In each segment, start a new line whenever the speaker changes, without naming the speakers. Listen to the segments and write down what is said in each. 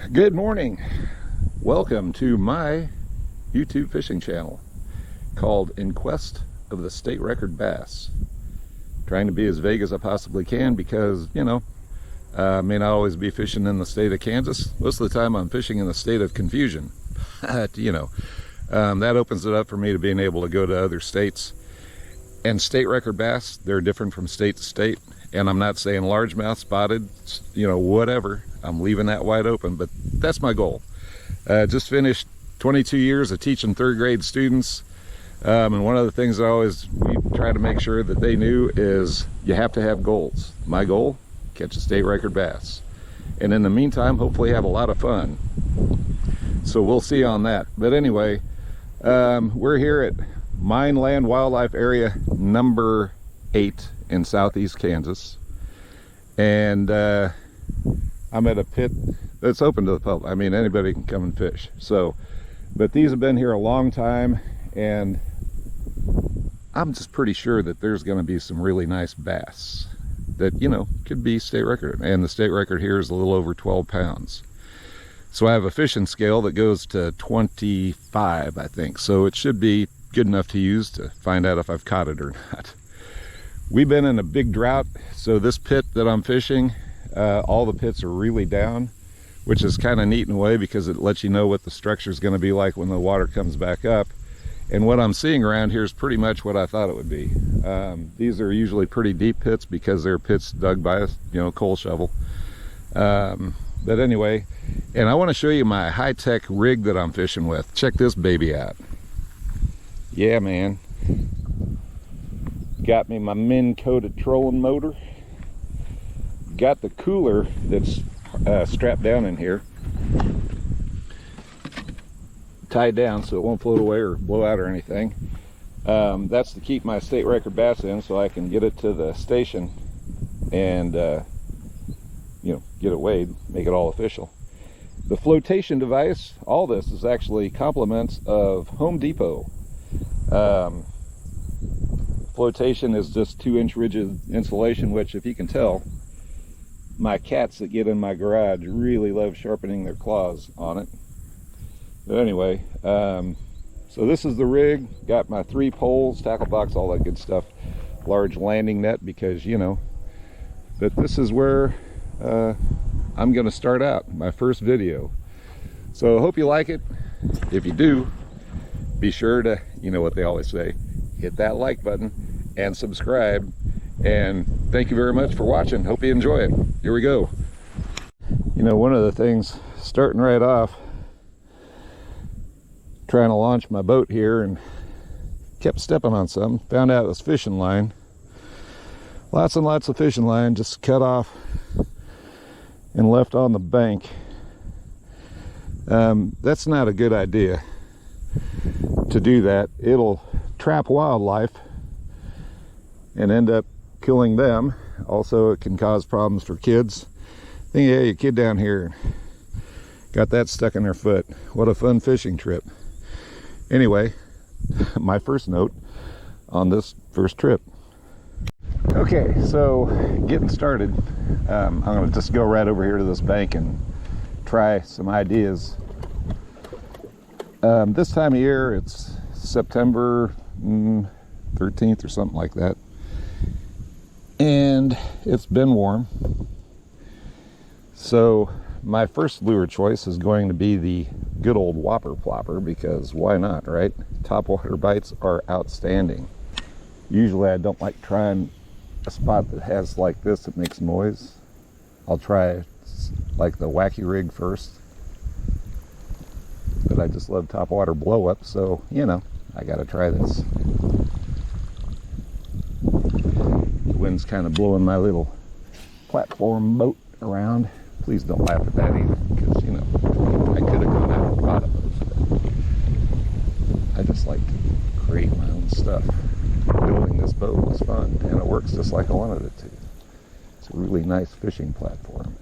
Good morning. Welcome to my YouTube fishing channel called In Quest of the State Record Bass. Trying to be as vague as I possibly can because, I may not always be fishing in the state of Kansas. Most of the time I'm fishing in the state of confusion. That opens it up for me to being able to go to other states. And state record bass, they're different from state to state. And I'm not saying largemouth, spotted, whatever. I'm leaving that wide open, but that's my goal. Just finished 22 years of teaching third grade students. And one of the things we try to make sure that they knew is you have to have goals. My goal, catch a state record bass. And in the meantime, hopefully have a lot of fun. So we'll see on that. But anyway, we're here at Mine Land Wildlife Area number 8 in southeast Kansas. And I'm at a pit that's open to the public. I mean, anybody can come and fish. But these have been here a long time, and I'm just pretty sure that there's going to be some really nice bass that, could be state record. And the state record here is a little over 12 pounds. So I have a fishing scale that goes to 25, I think. So it should be good enough to use to find out if I've caught it or not. We've been in a big drought, so this pit that I'm fishing, all the pits are really down, which is kind of neat in a way because it lets you know what the structure is going to be like when the water comes back up. And what I'm seeing around here is pretty much what I thought it would be. These are usually pretty deep pits because they're pits dug by a coal shovel. But anyway, and I want to show you my high-tech rig that I'm fishing with. Check this baby out. Yeah, man. Got me my Minn-coated trolling motor. Got the cooler that's strapped down in here, tied down so it won't float away or blow out or anything. That's to keep my state record bass in so I can get it to the station and get it weighed, make it all official. The flotation device, all this is actually compliments of Home Depot. Flotation is just 2-inch rigid insulation, which, if you can tell, my cats that get in my garage really love sharpening their claws on it. But anyway, so this is the rig. Got my 3 poles, tackle box, all that good stuff. Large landing net because, But this is where I'm going to start out my first video. So I hope you like it. If you do, be sure to, what they always say, hit that like button and subscribe. And thank you very much for watching. Hope you enjoy it. Here we go. One of the things, starting right off, trying to launch my boat here and kept stepping on something. Found out it was fishing line. Lots and lots of fishing line just cut off and left on the bank. That's not a good idea to do that. It'll trap wildlife and end up killing them. Also, it can cause problems for kids. Think, yeah, your kid down here got that stuck in their foot. What a fun fishing trip. Anyway, my first note on this first trip. Okay, so getting started. I'm going to just go right over here to this bank and try some ideas. This time of year, it's September 13th or something like that. And it's been warm. So my first lure choice is going to be the good old whopper plopper, because why not, right? Topwater bites are outstanding. Usually I don't like trying a spot that has like this that makes noise. I'll try like the wacky rig first. But I just love topwater blow up, so I gotta try this. The wind's kind of blowing my little platform boat around. Please don't laugh at that either, because I could have gone out and bought a boat, but I just like to create my own stuff. Building this boat was fun, and it works just like I wanted it to. It's a really nice fishing platform.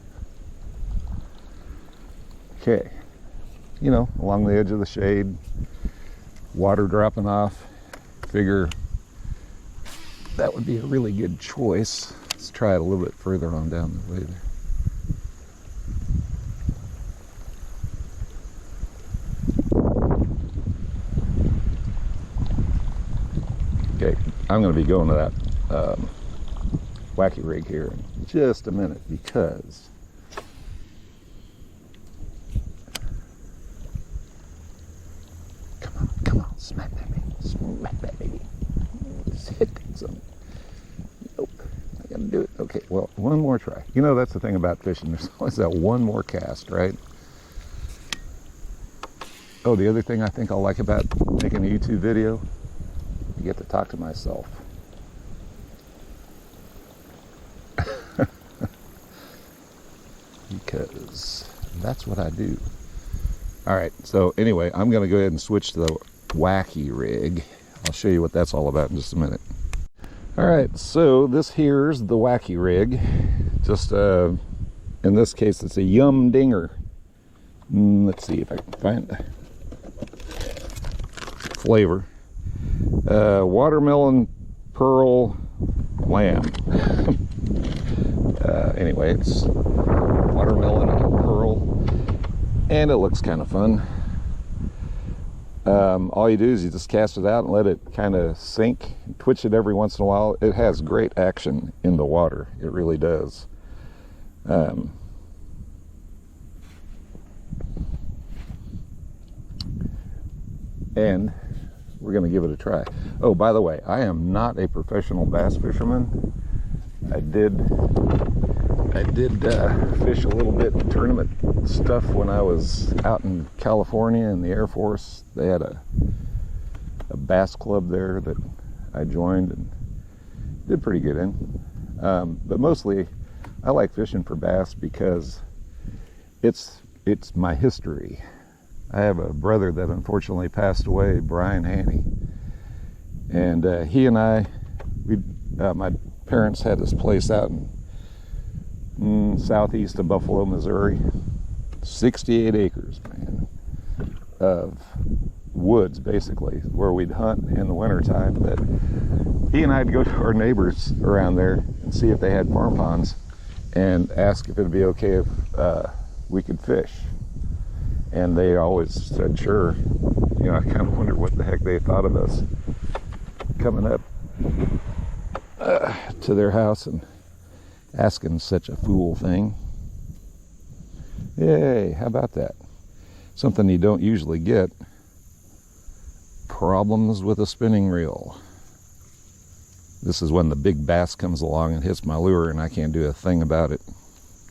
Okay, along the edge of the shade, water dropping off. Figure that would be a really good choice. Let's try it a little bit further on down the way there. I'm going to be going to that wacky rig here in just a minute, because come on, smack that baby. Just hit some. Nope, I gotta do it. Okay, well, one more try. You know, that's the thing about fishing. There's always that one more cast, right? Oh, the other thing I think I'll like about making a YouTube video, I get to talk to myself. Because that's what I do. All right, so anyway, I'm going to go ahead and switch to the wacky rig. I'll show you what that's all about in just a minute. All right, so this here's the wacky rig. Just, in this case, it's a Yum Dinger. Let's see if I can find the flavor. Watermelon pearl lamb. Anyway, it's watermelon and pearl, and it looks kind of fun. All you do is you just cast it out and let it kind of sink, twitch it every once in a while. It has great action in the water, it really does. And we're going to give it a try. Oh, by the way, I am not a professional bass fisherman. I did fish a little bit in tournament stuff when I was out in California in the Air Force. They had a bass club there that I joined and did pretty good in. But mostly, I like fishing for bass because it's my history. I have a brother that unfortunately passed away, Brian Haney, and he and I, my parents had this place out in southeast of Buffalo, Missouri. 68 acres, man, of woods, basically, where we'd hunt in the wintertime. But he and I'd go to our neighbors around there and see if they had farm ponds and ask if it'd be okay if we could fish. And they always said sure. You know, I kind of wondered what the heck they thought of us coming up to their house and asking such a fool thing. Yay, how about that? Something you don't usually get. Problems with a spinning reel. This is when the big bass comes along and hits my lure and I can't do a thing about it,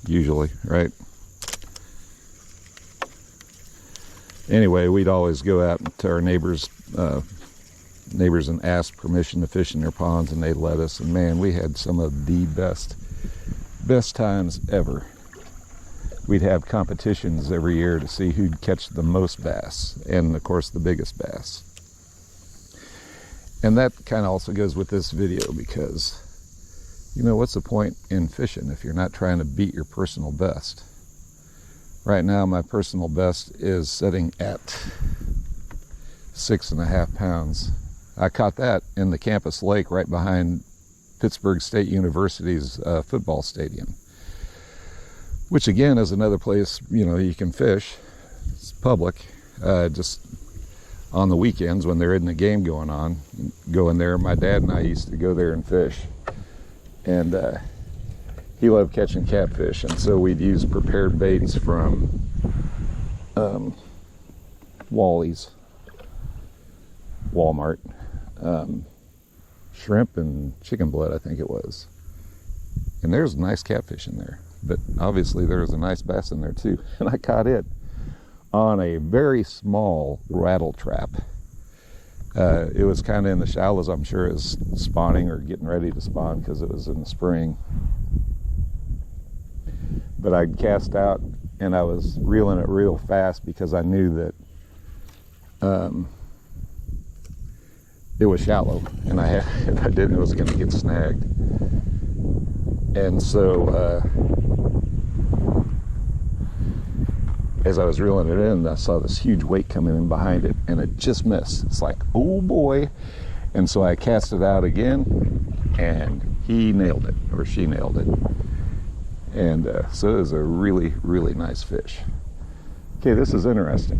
usually, right? Anyway, we'd always go out to our neighbors and ask permission to fish in their ponds, and they'd let us. And man, we had some of the best times ever. We'd have competitions every year to see who'd catch the most bass, and of course the biggest bass. And that kind of also goes with this video, because, you know, what's the point in fishing if you're not trying to beat your personal best? Right now, my personal best is sitting at 6.5 pounds. I caught that in the campus lake right behind Pittsburg State University's football stadium, which again is another place, you know, you can fish. It's public. Just on the weekends when there isn't a game going on, go in there. My dad and I used to go there and fish, and he loved catching catfish, and so we'd use prepared baits from Wally's, Walmart, shrimp and chicken blood, I think it was. And there's nice catfish in there, but obviously there was a nice bass in there too. And I caught it on a very small rattle trap. It was kind of in the shallows. I'm sure it was spawning or getting ready to spawn because it was in the spring. But I cast out and I was reeling it real fast because I knew that it was shallow, and if I didn't, it was going to get snagged. And so as I was reeling it in, I saw this huge weight coming in behind it, and it just missed. It's like, oh boy. And so I cast it out again, and he nailed it, or she nailed it. And so it was a really, really nice fish. Okay, this is interesting.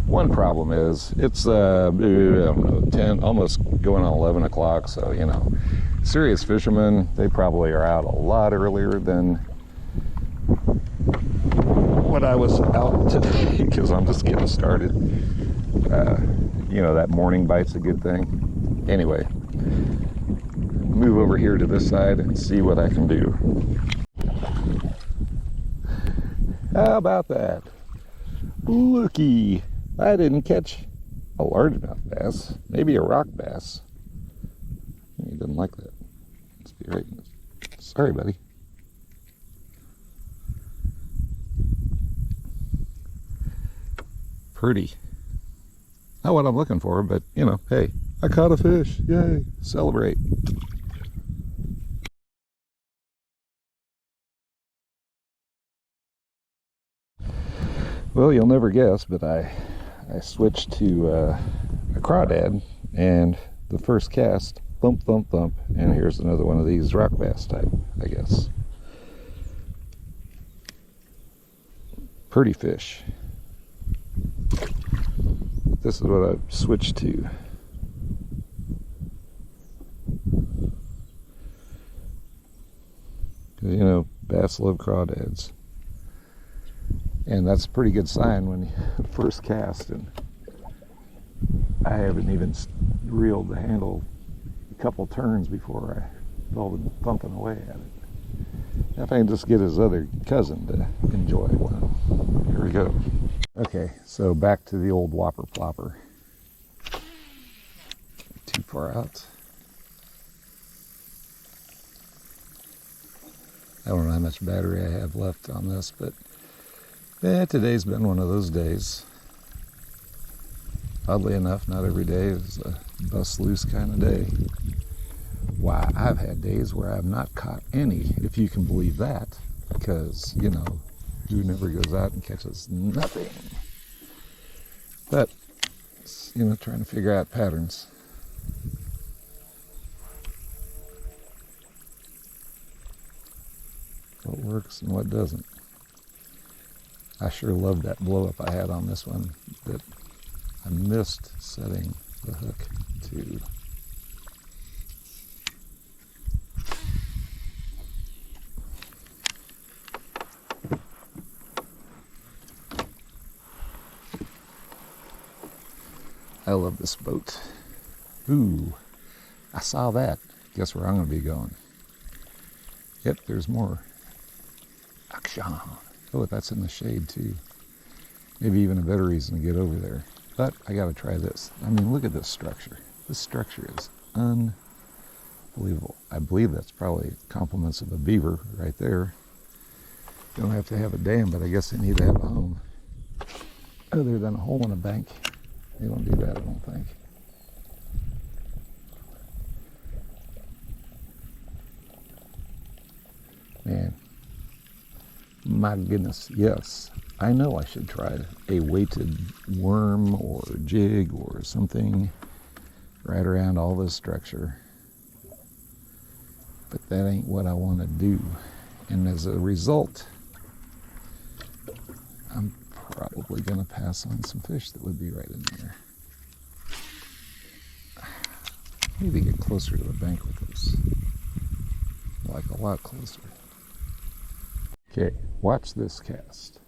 One problem is it's I don't know, 10, almost going on 11 o'clock. So you know, serious fishermen, they probably are out a lot earlier than what I was out today because I'm just getting started. You know, that morning bite's a good thing. Anyway, move over here to this side and see what I can do. How about that? Looky, I didn't catch a largemouth bass, maybe a rock bass. He doesn't like that. Let's be right. Sorry, buddy. Pretty. Not what I'm looking for, but you know, hey, I caught a fish. Yay, celebrate. Well, you'll never guess, but I switched to a crawdad, and the first cast, thump, thump, thump, and here's another one of these rock bass type, I guess. Pretty fish. This is what I've switched to. You know, bass love crawdads. And that's a pretty good sign when you first cast, and I haven't even reeled the handle a couple turns before I felt it thumping away at it. If I can just get his other cousin to enjoy one. Here we go. Okay, so back to the old whopper plopper. Too far out. I don't know how much battery I have left on this, but yeah, today's been one of those days. Oddly enough, not every day is a bust loose kind of day. Why, I've had days where I've not caught any, if you can believe that, because, you know, who never goes out and catches nothing? But, you know, trying to figure out patterns. What works and what doesn't. I sure loved that blow up I had on this one that I missed setting the hook to. I love this boat. Ooh, I saw that. Guess where I'm going to be going? Yep, there's more. Action. Oh, that's in the shade too. Maybe even a better reason to get over there. But I got to try this. I mean, look at this structure. This structure is unbelievable. I believe that's probably compliments of a beaver right there. You don't have to have a dam, but I guess they need to have a home. Other than a hole in a bank. They don't do that, I don't think. Man. My goodness, yes. I know I should try a weighted worm or jig or something right around all this structure. But that ain't what I want to do. And as a result, I'm probably going to pass on some fish that would be right in there. I need to get closer to the bank with this. Like a lot closer. Okay, watch this cast.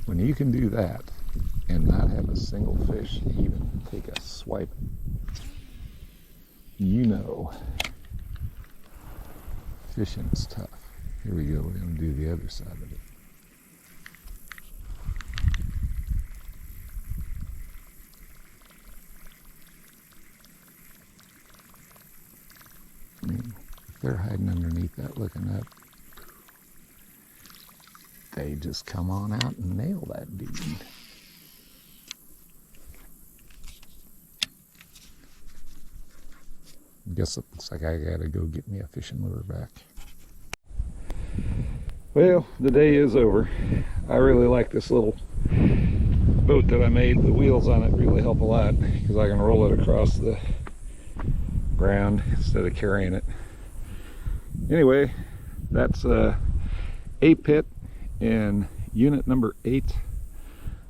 When you can do that and not have a single fish even take a swipe, you know fishing's tough. Here we go, we're going to do the other side of it. I mean, if they're hiding underneath that looking up, they just come on out and nail that dude. I guess it looks like I gotta go get me a fishing lure back. Well, the day is over. I really like this little boat that I made, the wheels on it really help a lot because I can roll it across the ground instead of carrying it. Anyway, that's a pit in unit number 8,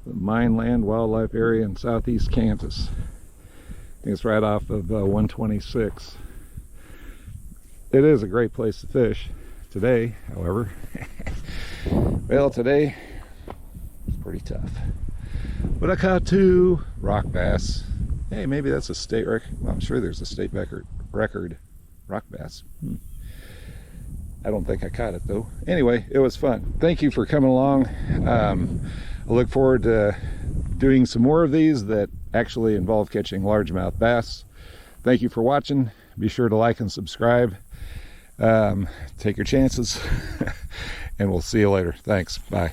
the Mineland Wildlife Area in southeast Kansas. I think it's right off of 126. It is a great place to fish. Today, however, well, today it's pretty tough. But I caught 2 rock bass. Hey, maybe that's a state record. Well, I'm sure there's a state record rock bass. I don't think I caught it though. Anyway, it was fun. Thank you for coming along. I look forward to doing some more of these that actually involve catching largemouth bass. Thank you for watching. Be sure to like and subscribe. Take your chances, and we'll see you later. Thanks. Bye.